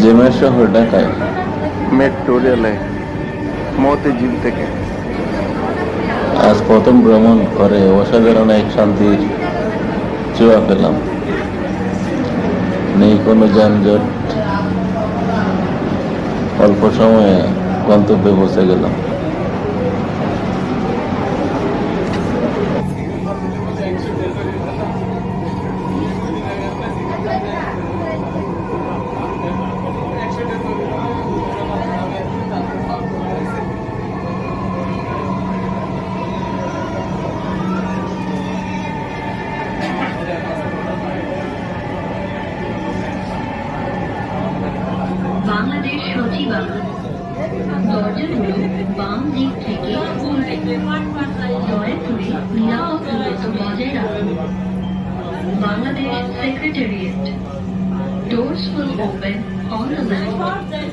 জেমের শহর ঢাকায়। মেট্রো রেলে মতিঝিল থেকে। আজ প্রথম ভ্রমণ করে অসাধারণ এক শান্তির ছোঁয়া পেলাম। নেই কোনো যানজট, অল্প সময়ে গন্তব্যে পৌঁছে গেলাম। বাংলাদেশ সচিবালয় দরজাগুলো বাম দিক থেকে খুলবে। দয়া করে নিরাপদ দূরত্ব বজায় রাখুন। Bangladesh secretariat, doors will open on the left.